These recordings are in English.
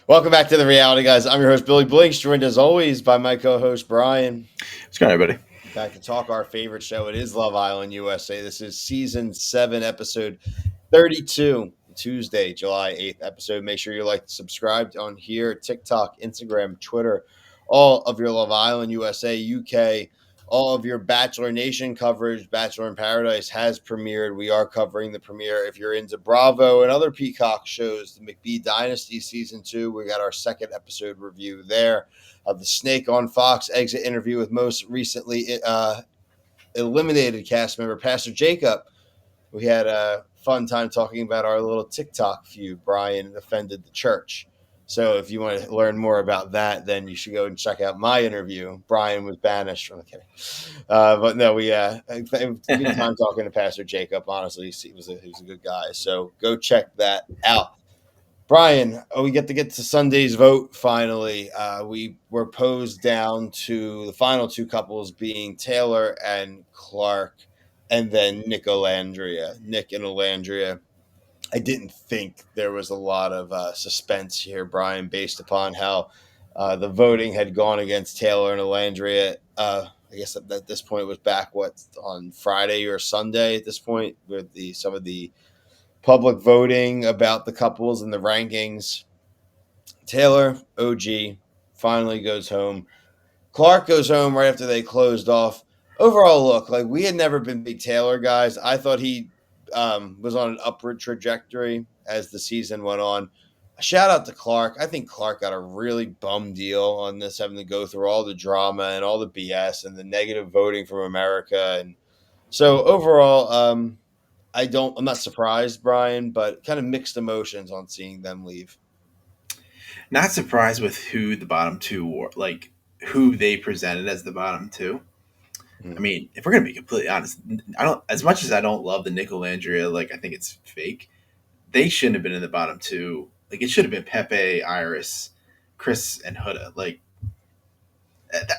Welcome back to the Reality Guys. I'm your host, Billy Blinks, joined as always by my co-host, Brian. What's going on, everybody? Back to talk our favorite show. It is Love Island USA. This is season 7, episode 32, Tuesday, July 8th episode. Make sure you like and subscribe on here, TikTok, Instagram, Twitter, all of your Love Island USA, UK, all of your Bachelor Nation coverage. Bachelor in Paradise has premiered. We are covering the premiere. If you're into Bravo and other Peacock shows, the McBee Dynasty season 2, we got our second episode review there. The Snake on Fox exit interview with most recently eliminated cast member Pastor Jacob. We had a fun time talking about our little TikTok feud. Brian offended the church. So if you want to learn more about that, then you should go and check out my interview. Brian was banished from the kidding. But no, we it was a good time talking to Pastor Jacob. Honestly, he was a good guy. So go check that out. Brian, we get to Sunday's vote finally. We were posed down to the final two couples being Taylor and Clark, and then Nick and Olandria. I didn't think there was a lot of suspense here, Brian, based upon how the voting had gone against Taylor and Olandria. I guess at this point it was back on Friday or Sunday at this point with some of the public voting about the couples and the rankings. Taylor, OG, finally goes home. Clark goes home right after they closed off. Overall, look, like we had never been big Taylor guys. I thought he was on an upward trajectory as the season went on. A shout out to Clark. I think Clark got a really bum deal on this, having to go through all the drama and all the BS and the negative voting from America. And so overall, I'm not surprised, Brian, but kind of mixed emotions on seeing them leave. Not surprised with who the bottom two were, like who they presented as the bottom two. I Mm. mean, if we're gonna be completely honest, I don't. As much as I don't love the Nickel Andrea, like I think it's fake. They shouldn't have been in the bottom two. Like it should have been Pepe, Iris, Chris, and Huda. Like that,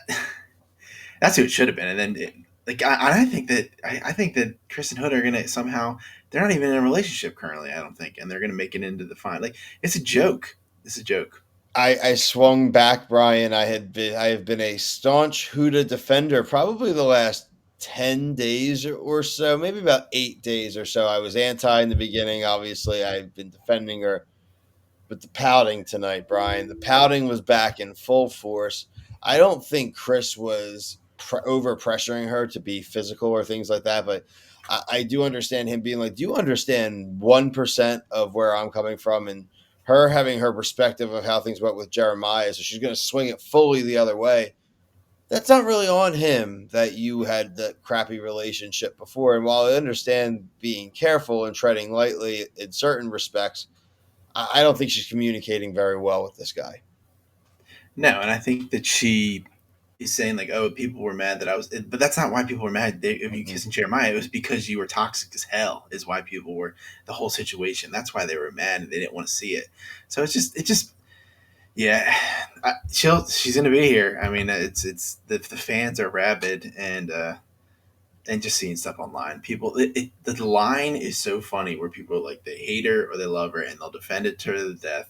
that's who it should have been. And then, I think that Chris and Huda are gonna somehow. They're not even in a relationship currently. I don't think, and they're gonna make it into the final. Like it's a joke. It's a joke. I swung back, Brian. I have been a staunch Huda defender probably the last 10 days or so, maybe about 8 days or so. I was anti in the beginning. Obviously, I've been defending her. But the pouting tonight, Brian, the pouting was back in full force. I don't think Chris was over pressuring her to be physical or things like that, but I do understand him being like, "Do you understand 1% of where I'm coming from?" And her having her perspective of how things went with Jeremiah, so she's going to swing it fully the other way. That's not really on him that you had the crappy relationship before. And while I understand being careful and treading lightly in certain respects, I don't think she's communicating very well with this guy. No, and I think that she is saying like, "Oh, people were mad that I was," but that's not why people were mad. If you Mhm. kissing Jeremiah, it was because you were toxic as hell. Is why people were the whole situation. That's why they were mad and they didn't want to see it. So yeah. She's gonna be here. I mean, it's the fans are rabid and just seeing stuff online. The line is so funny where people are like they hate her or they love her and they'll defend it to the death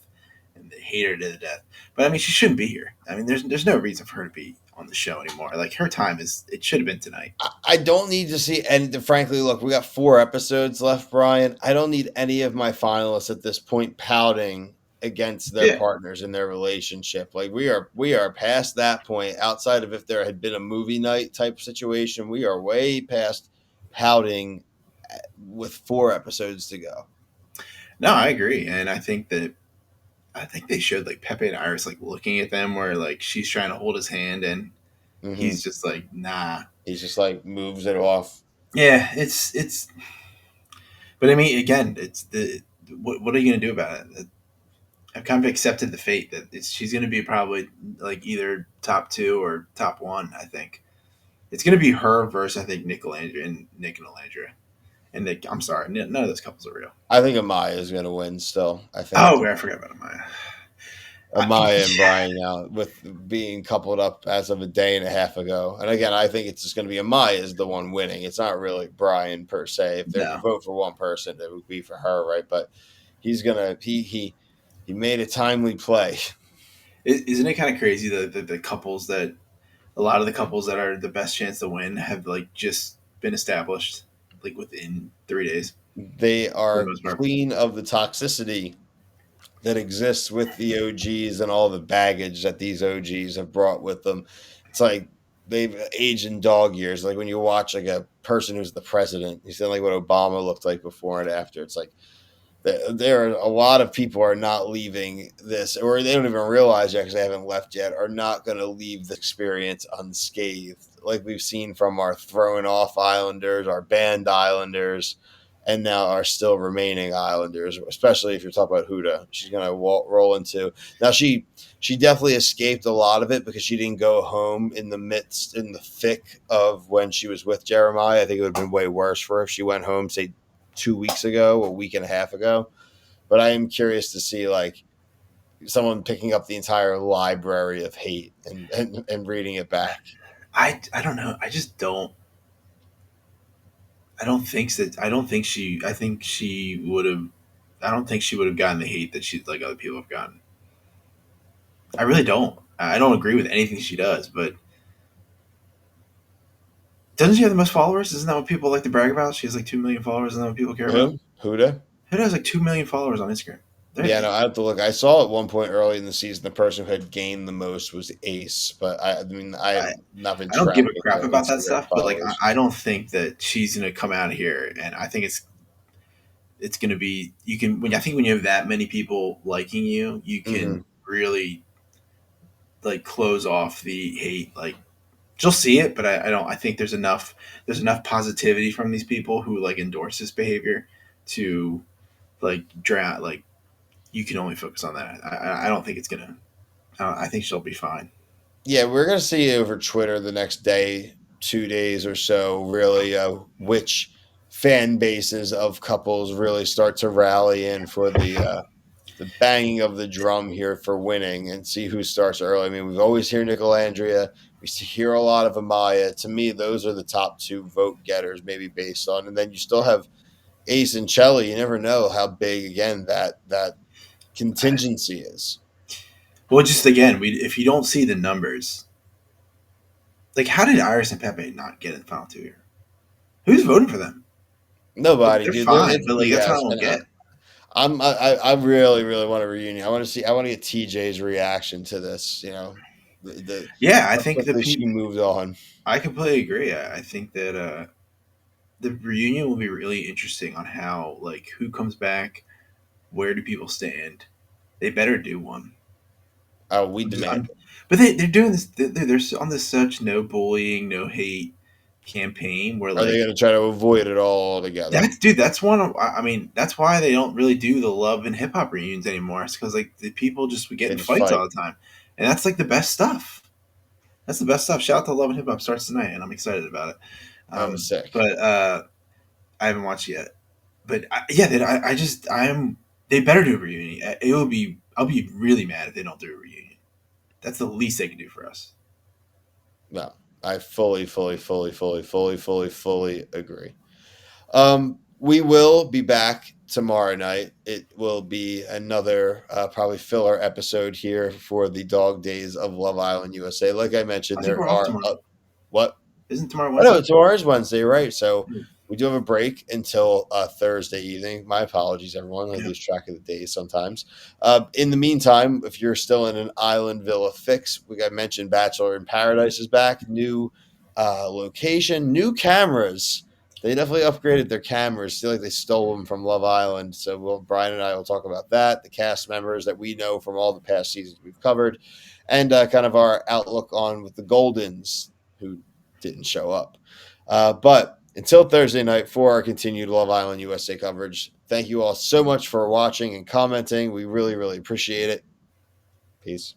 and they hate her to the death. But I mean, she shouldn't be here. I mean, there's no reason for her to be on the show anymore. Like her time is it should have been tonight. I don't need to see, and frankly, look, we got 4 episodes left, Brian. I don't need any of my finalists at this point pouting against their Yeah. partners in their relationship. Like we are past that point. Outside of if there had been a movie night type situation, we are way past pouting with 4 episodes to go. No, I agree, and I think they showed like Pepe and Iris like looking at them where like she's trying to hold his hand and Hmm. he's just like nah. He's just like moves it off. Yeah, it's. But I mean, again, it's the what are you gonna do about it? I've kind of accepted the fate that she's going to be probably like either top two or top one. I think it's going to be her versus I think Nick and Alandra. And Nick, I'm sorry, none of those couples are real. I think Amaya is going to win still. I think Oh, I forgot about Amaya. Amaya and Brian now with being coupled up as of a day and a half ago. And again, I think it's just going to be Amaya is the one winning. It's not really Brian per se. If there's a No, vote for one person, it would be for her, right? But he's gonna he He made a timely play. Isn't it kind of crazy the couples that a lot of the couples that are the best chance to win have like just been established like within 3 days They for the are most part. clean of the toxicity that exists with the OGs and all the baggage that these OGs have brought with them. It's like they've aged in dog years. Like when you watch like a person who's the president, you see like what Obama looked like before and after. It's like there are a lot of people are not leaving this, or they don't even realize yet because they haven't left yet, are not going to leave the experience unscathed, like we've seen from our thrown off Islanders, our banned Islanders, and now our still remaining Islanders. Especially if you're talking about Huda, she's going to roll into now. She definitely escaped a lot of it because she didn't go home in the thick of when she was with Jeremiah. I think it would have been way worse for her if she went home, say 2 weeks ago, a week and a half ago. But I am curious to see like someone picking up the entire library of hate and reading it back. I don't know. I just don't. I don't think that. I don't think she. I think she would have. I don't think she would have gotten the hate that she like other people have gotten. I really don't. I don't agree with anything she does, but doesn't she have the most followers? Isn't that what people like to brag about? She has like 2 million followers. Isn't that what people care about? Who? Huda? Who has like 2 million followers on Instagram? Yeah, no, I have to look. I saw at one point early in the season the person who had gained the most was Ace, but I mean I have I, not been I don't give a tracking crap her about that Instagram stuff, but like followers. I don't think that she's gonna come out here, and I think it's gonna be you can when I think when you have that many people liking you, you Mm-hmm. can really like close off the hate. Like she'll see it, but I don't. I think there's enough positivity from these people who like endorse this behavior to like drown. Like you can only focus on that. I don't think it's gonna. I think she'll be fine. Yeah, we're gonna see over Twitter the next day, 2 days or so, really which fan bases of couples really start to rally in for the banging of the drum here for winning and see who starts early. I mean, we've always hear Nicolandria. We hear a lot of Amaya. To me, those are the top two vote getters, maybe based on. And then you still have Ace and Chelly. You never know how big again that contingency is. Well, just again, we if you don't see the numbers, like how did Iris and Pepe not get in the final two here? Who's voting for them? Like Nobody, they're dude. fine, It's but like that's what I BS. don't And get. I really really want a reunion. I want to see. I want to get TJ's reaction to this. Yeah, I How think the quickly she people. moved on. I completely agree. I think that the reunion will be really interesting on how like who comes back, where do people stand. They better do one. Oh, we I'm just, demand I'm, it. but they're doing this. They're on this such no bullying, no hate campaign where Are they like going to try to avoid it all altogether? that's dude. That's one of. I mean, that's why they don't really do the love and hip hop reunions anymore. It's because like the people just would get They in just fights fight. all the time, and that's like the best stuff. That's the best stuff. Shout out to Love and Hip Hop starts tonight, and I'm excited about it. Oh, sick. But I haven't watched it yet. But yeah, I just I am. They better do a reunion. It will be. I'll be really mad if they don't do a reunion. That's the least they can do for us. No, I fully agree. We will be back tomorrow night. It will be another probably filler episode here for the dog days of Love Island USA. Like I mentioned, I think there we're off are tomorrow. what Isn't tomorrow I know Wednesday? tomorrow is Wednesday, right? So Hmm. we do have a break until Thursday evening. My apologies, everyone. I Yeah. lose track of the days sometimes. In the meantime, if you're still in an island villa fix, we got mentioned Bachelor in Paradise is back. New location, new cameras. They definitely upgraded their cameras. Feel like they stole them from Love Island. So Brian and I will talk about that. The cast members that we know from all the past seasons we've covered, and kind of our outlook on with the Goldens who didn't show up. But until Thursday night for our continued Love Island USA coverage, thank you all so much for watching and commenting. We really, really appreciate it. Peace.